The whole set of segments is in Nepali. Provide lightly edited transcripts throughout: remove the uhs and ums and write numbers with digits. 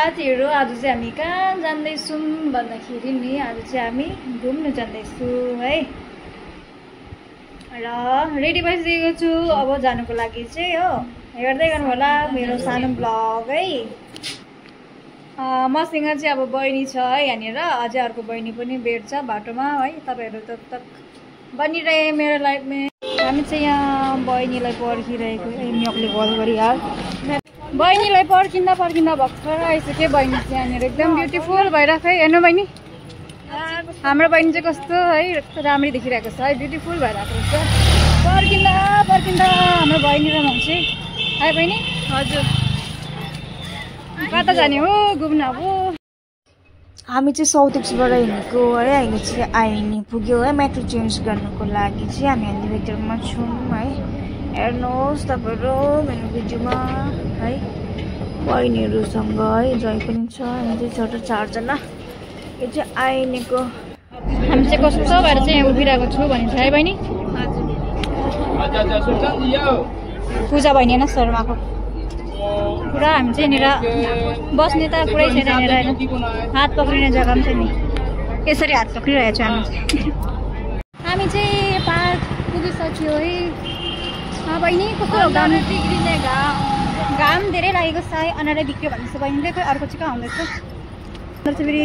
साथीहरु आज चाहिँ हामी कहाँ जाँदैछौं भन्दाखेरि नि आज चाहिँ हामी घुम्न जाँदैछु है र रेडी भइसकेको छु अब जानुको लागि चाहिँ हो हेर्दै गर्नु होला मेरो सानो ब्लग है मसँग चाहिँ अब बहिनी छ है यहाँनिर अझै अर्को बहिनी पनि भेट्छ बाटोमा है तपाईहरु तक बनिरहे मेरो लाइफमा हामी चाहिँ यहाँ बहिनीलाई पर्खिरहेको मियोकले कल गरी यार बहिनीलाई पर्खिँदा भर्खर आइसक्यो बहिनी चाहिँ यहाँनिर एकदम ब्युटिफुल भइरहेको है हेर्नु बहिनी हाम्रो बहिनी चाहिँ कस्तो है राम्ररी देखिरहेको छ है ब्युटिफुल भइरहेको रहेछ पर्खिँदा हाम्रो बहिनी र म चाहिँ है बहिनी हजुर कता जाने हो घुम्न अब हामी चाहिँ साउथ एक्सबाट हिँडेको है अहिले चाहिँ आइने पुग्यो है मेट्रो चेन्ज गर्नको लागि चाहिँ हामी एलिभेटरमा छौँ है हेर्नुहोस् तपाईहरु मेरो भिडियोमा है बहिनीहरुसँग है जय पनि छ हामी चाहिँ छोटो चारजना यो चाहिँ आइनेको हामी चाहिँ कस्तो भएर चाहिँ यहाँ उभिरहेको छु भनिन्छ है बहिनी पूजा बहिनी हैन शर्माको पुरा हामी चाहिँ यहाँनिर बस्ने त पुरै छैन यहाँनिर हात पक्रिने जग्गा पनि छैन यसरी हात पक्रिरहेको छ हामी चाहिँ पार्क पुगिसक्यो है बहिनी कस्तो घाम बिग्रिने घाम धेरै लागेको छ है अनारै बिग्रियो भन्दैछ बहिनीले खोइ अर्को चाहिँ कहाँ आउँदैछ फेरि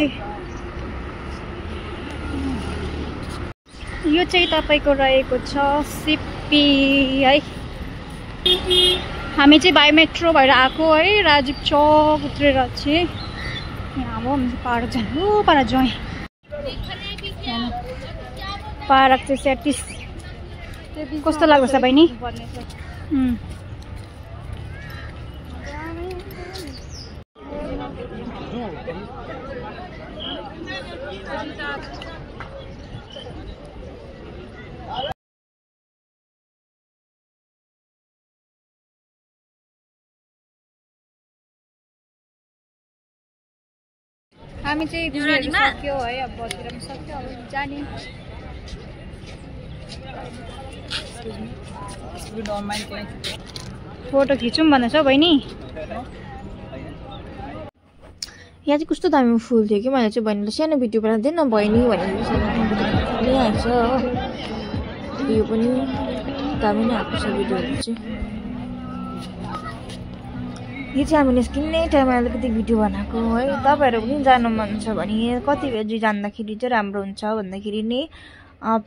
यो चाहिँ तपाईँको रहेको छ सिप्पी है हामी चाहिँ बाई मेट्रो भएर आएको है राजीव चौक उत्रेर चाहिँ यहाँ अब हामी पार्क जानु पार्क जाउँ पार्क चाहिँ सेटिस कस्तो लाग्दैछ बहिनी हामी चाहिँ घुम्नु सक्यो है अब बसेर पनि सक्यो अब जाने फोटो खिचौँ भन्दैछ बहिनी यहाँ चाहिँ कस्तो दामी फुल थियो कि मैले चाहिँ बहिनीलाई सानो भिडियो बनाइदिएँ न बहिनी भनेर हाल्छ हो यो पनि दामी नै आएको छ भिडियोहरू चाहिँ यो चाहिँ हामी निस्किने टाइममा अलिकति भिडियो बनाएको है तपाईहरु पनि जानु मन छ भने कति बजी जाँदाखेरि चाहिँ राम्रो हुन्छ भन्दाखेरि नि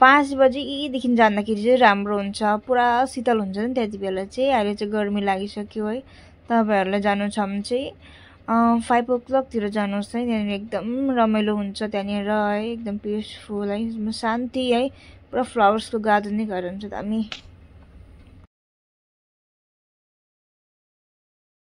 5 बजीदेखि जाँदाखेरि चाहिँ राम्रो हुन्छ पुरा शीतल हुन्छ नि त्यति बेला चाहिँ अहिले चाहिँ गर्मी लागिसक्यो है तपाईहरुलाई जानु छ भने चाहिँ 5 o'clock तिर जानुहोस् है त्यहाँनिर एकदम रमाइलो हुन्छ त्यहाँनिर है एकदम पिसफुल है शान्ति है पुरा फ्लावर्सको गार्डन नै घर हुन्छ दामी